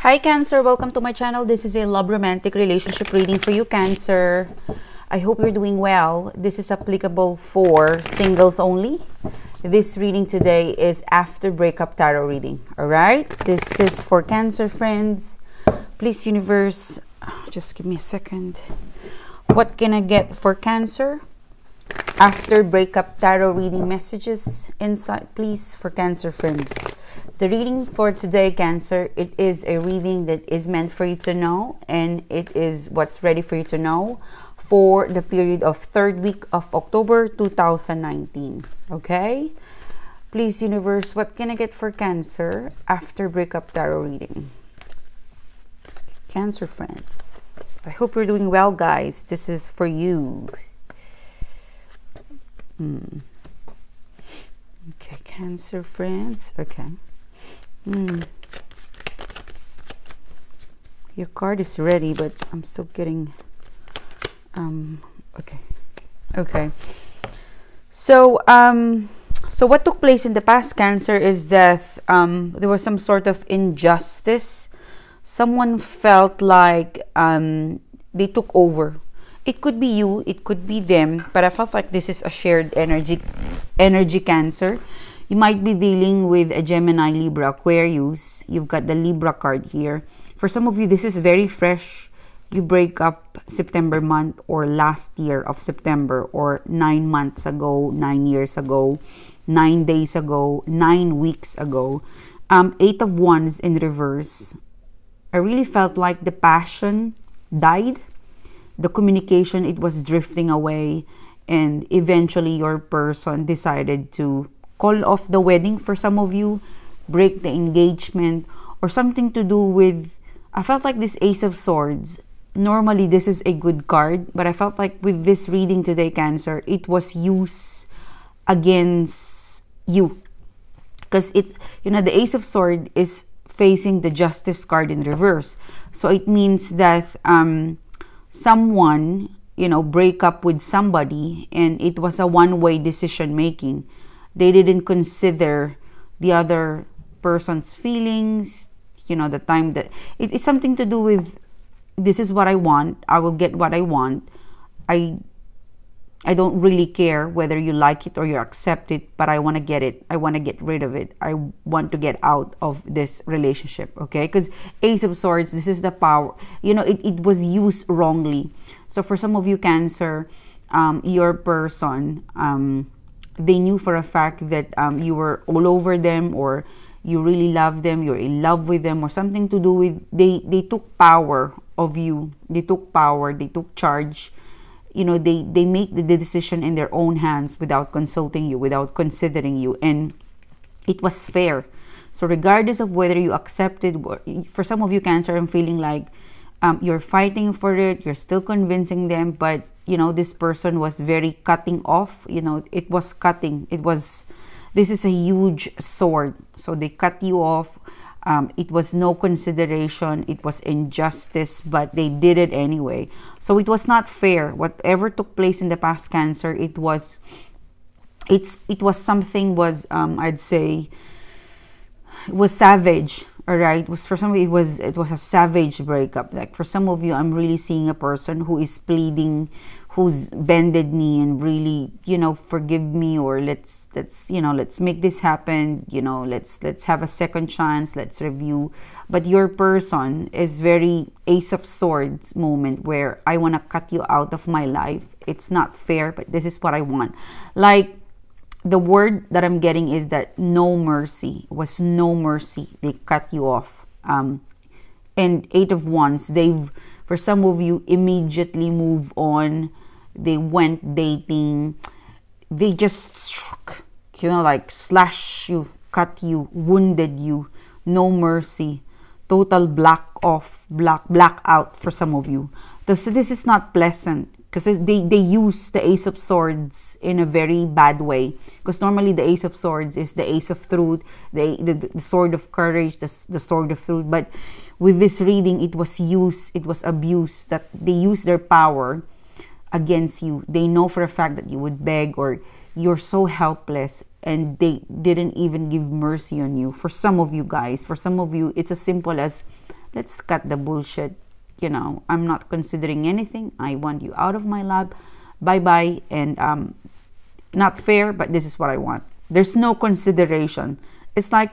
Hi Cancer, welcome to my channel. This is a love romantic relationship reading for you, Cancer. I hope you're doing well. This is applicable for singles only. This reading today is after breakup tarot reading. Alright, this is for Cancer friends. Please universe, just give me a second. What can I get for Cancer? After breakup tarot reading messages, insight please for Cancer friends. The reading for today, Cancer, it is a reading that is meant for you to know, and it is what's ready for you to know for the period of 3rd week of October 2019. Okay? Please, universe, what can I get for Cancer after breakup tarot reading? Cancer friends, I hope you're doing well, guys. This is for you. Okay, Cancer friends. Okay. Your card is ready, but I'm still getting okay. So what took place in the past, Cancer, is that there was some sort of injustice. Someone felt like they took over. It could be you, it could be them, but I felt like this is a shared energy, Cancer. You might be dealing with a Gemini, Libra, Aquarius. You've got the Libra card here. For some of you, this is very fresh. You break up September month or last year of September, or 9 months ago, 9 years ago, 9 days ago, 9 weeks ago. 8 of Wands in reverse. I really felt like the passion died. The communication, it was drifting away. And eventually your person decided to call off the wedding for some of you, break the engagement, or something to do with, I felt like this Ace of Swords. Normally, this is a good card, but I felt like with this reading today, Cancer, it was used against you. Because it's, the Ace of Swords is facing the Justice card in reverse. So it means that someone, break up with somebody, and it was a one-way decision making. They didn't consider the other person's feelings, the time that it's something to do with, this is what I want, I will get what I want. I don't really care whether you like it or you accept it, but I want to get it. I want to get rid of it. I want to get out of this relationship, okay? Because Ace of Swords, this is the power. It was used wrongly. So for some of you, Cancer, your person, they knew for a fact that you were all over them, or you really love them, you're in love with them, or something to do with, they took power of you. They took power, they took charge. They make the decision in their own hands without consulting you, without considering you. And it was fair. So regardless of whether you accepted, for some of you, Cancer, I'm feeling like you're fighting for it, you're still convincing them, but this person was very cutting off. It was cutting. This is a huge sword. So they cut you off. It was no consideration. It was injustice, but they did it anyway. So it was not fair. Whatever took place in the past, Cancer, it was something was, I'd say, it was savage. All right. For some of you, it was a savage breakup. Like for some of you, I'm really seeing a person who is pleading, who's bended knee and really, forgive me, or let's make this happen. Let's have a second chance. Let's review. But your person is very Ace of Swords moment, where I want to cut you out of my life. It's not fair, but this is what I want. Like, the word that I'm getting is that no mercy. It was no mercy. They cut you off. And 8 of Wands, for some of you, immediately move on. They went dating. They just struck, like slash you, cut you, wounded you. No mercy. Total blackout for some of you. So this is not pleasant. Because they use the Ace of Swords in a very bad way. Because normally the Ace of Swords is the Ace of Truth, the Sword of Courage, the Sword of Truth. But with this reading, it was abused, that they use their power against you. They know for a fact that you would beg, or you're so helpless, and they didn't even give mercy on you. For some of you guys, for some of you, it's as simple as let's cut the bullshit. I'm not considering anything. I want you out of my life. Bye bye. And not fair, but this is what I want. There's no consideration. It's like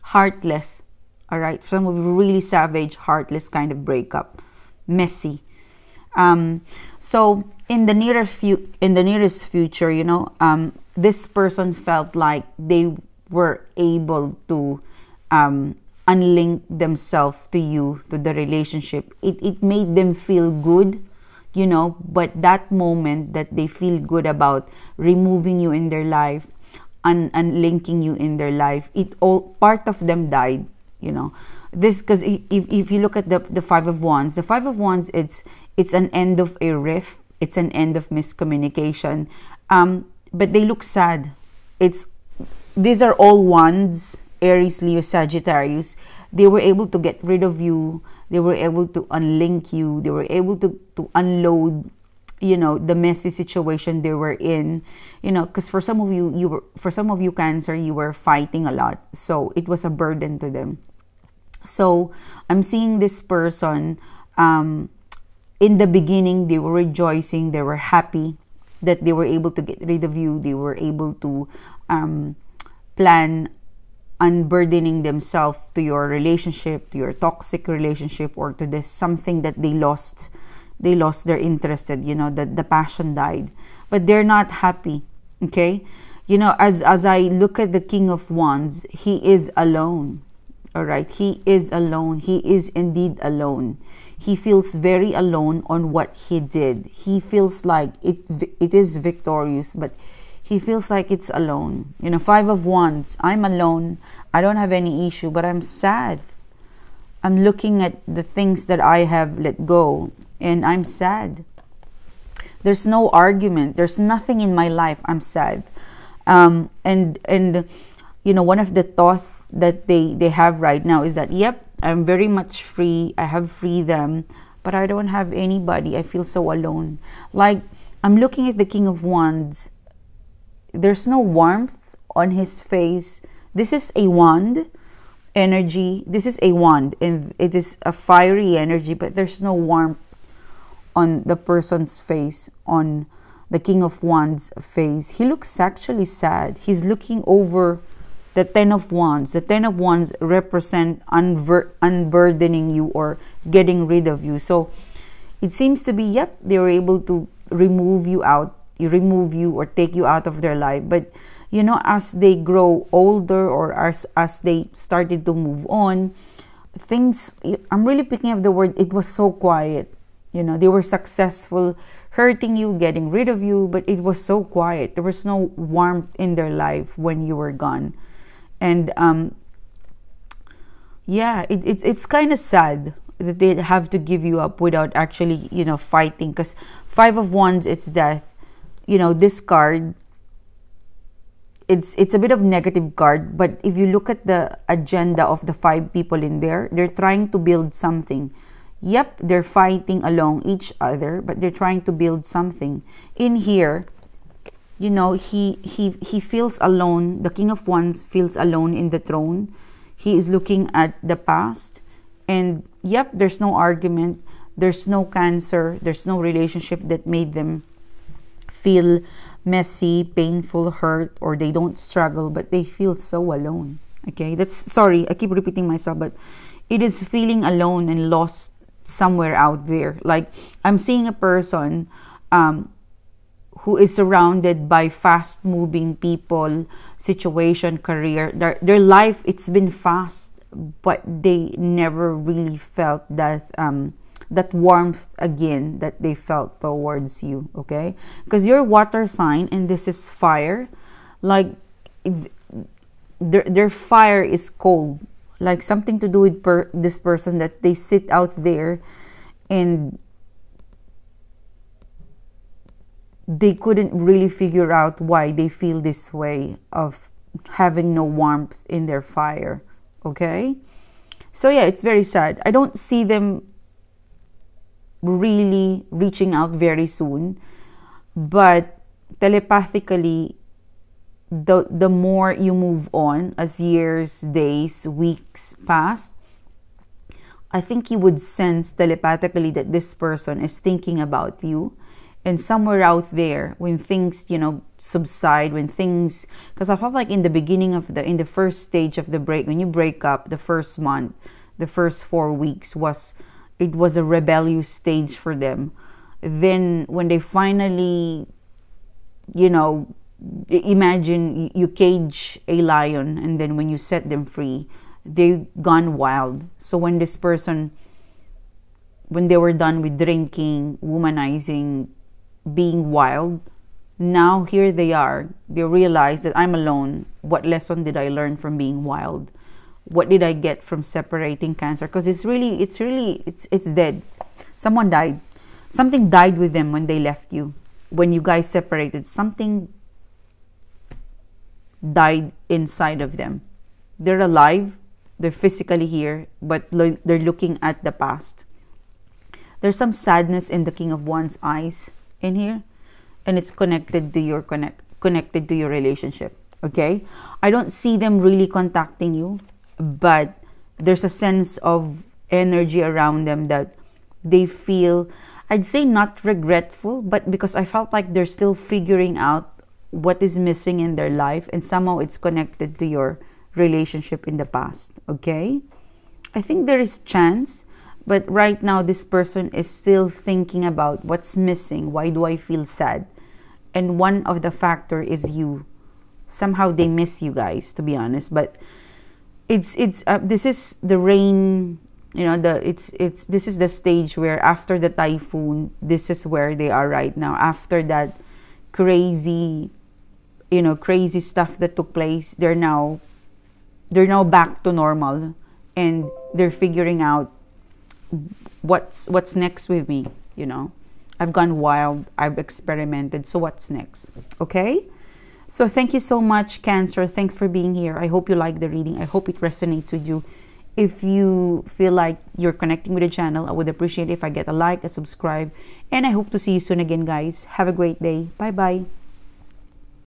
heartless. All right, some of you really savage, heartless kind of breakup, messy. So in the nearest future, this person felt like they were able to unlink themselves to you, to the relationship. It made them feel good, but that moment that they feel good about removing you in their life, unlinking you in their life, part of them died. This, because if you look at the Five of Wands, it's an end of a rift, it's an end of miscommunication, but they look sad. These are all wands, Aries, Leo, Sagittarius. They were able to get rid of you, they were able to unlink you, they were able to unload the messy situation they were in, because for some of you Cancer, you were fighting a lot, so it was a burden to them. So I'm seeing this person, in the beginning they were rejoicing, they were happy that they were able to get rid of you, they were able to plan unburdening themselves to your relationship, to your toxic relationship, or to this something that they lost their interest in, that the passion died, but they're not happy. Okay, as I look at the King of Wands, he is alone. All right, he is alone. He is indeed alone. He feels very alone on what he did. He feels like it is victorious, but he feels like it's alone. Five of Wands, I'm alone. I don't have any issue, but I'm sad. I'm looking at the things that I have let go, and I'm sad. There's no argument. There's nothing in my life. I'm sad. And one of the thoughts that they have right now is that, yep, I'm very much free. I have freedom, but I don't have anybody. I feel so alone. Like, I'm looking at the King of Wands. There's no warmth on his face. This is a wand energy. This is a wand, and it is a fiery energy, but there's no warmth on the person's face, on the King of Wands' face. He looks actually sad. He's looking over the Ten of Wands. The Ten of Wands represent unburdening you or getting rid of you. So it seems to be, yep, they were able to remove you or take you out of their life. But as they grow older, or as they started to move on, things, I'm really picking up the word, it was so quiet. They were successful hurting you, getting rid of you, but it was so quiet. There was no warmth in their life when you were gone. And it's kind of sad that they have to give you up without actually, fighting. Because Five of Wands, it's death. This card, it's a bit of negative card, but if you look at the agenda of the five people in there, they're trying to build something. Yep, they're fighting along each other, but they're trying to build something. In here, he feels alone. The King of Wands feels alone in the throne. He is looking at the past, and yep, there's no argument, there's no Cancer, there's no relationship that made them feel messy, painful, hurt, or they don't struggle, but they feel so alone. Okay, sorry, I keep repeating myself, but it is feeling alone and lost somewhere out there. Like, I'm seeing a person who is surrounded by fast moving people, situation, career, their life, it's been fast, but they never really felt that that warmth again that they felt towards you. Okay, because you're water sign and this is fire. Like, their fire is cold, like something to do with this person, that they sit out there and they couldn't really figure out why they feel this way of having no warmth in their fire. Okay, so yeah, it's very sad. I don't see them really reaching out very soon, but telepathically, the more you move on as years, days, weeks pass, I think you would sense telepathically that this person is thinking about you. And somewhere out there, when things, subside, when things, because I felt like in the beginning of in the first stage of the break, when you break up, the first month, the first 4 weeks it was a rebellious stage for them. Then when they finally, imagine you cage a lion, and then when you set them free, they've gone wild. So when this person, when they were done with drinking, womanizing, being wild, now here they are. They realize that I'm alone. What lesson did I learn from being wild? What did I get from separating Cancer? Because it's dead. Someone died. Something died with them when they left you. When you guys separated, something died inside of them. They're alive. They're physically here, but they're looking at the past. There's some sadness in the King of Wands eyes in here, and it's connected to your relationship. Okay, I don't see them really contacting you, but there's a sense of energy around them that they feel, I'd say not regretful, but because I felt like they're still figuring out what is missing in their life, and somehow it's connected to your relationship in the past. Okay, I think there is chance. But right now, this person is still thinking about what's missing. Why do I feel sad? And one of the factor is you. Somehow they miss you guys, to be honest. But this is the rain. This is the stage where after the typhoon, this is where they are right now. After that crazy stuff that took place, they're now back to normal, and they're figuring out what's next with me. I've gone wild, I've experimented, so what's next? Okay, so thank you so much, Cancer. Thanks for being here. I hope you like the reading. I hope it resonates with you. If you feel like you're connecting with the channel, I would appreciate if I get a like, a subscribe, and I hope to see you soon again, guys. Have a great day. Bye bye.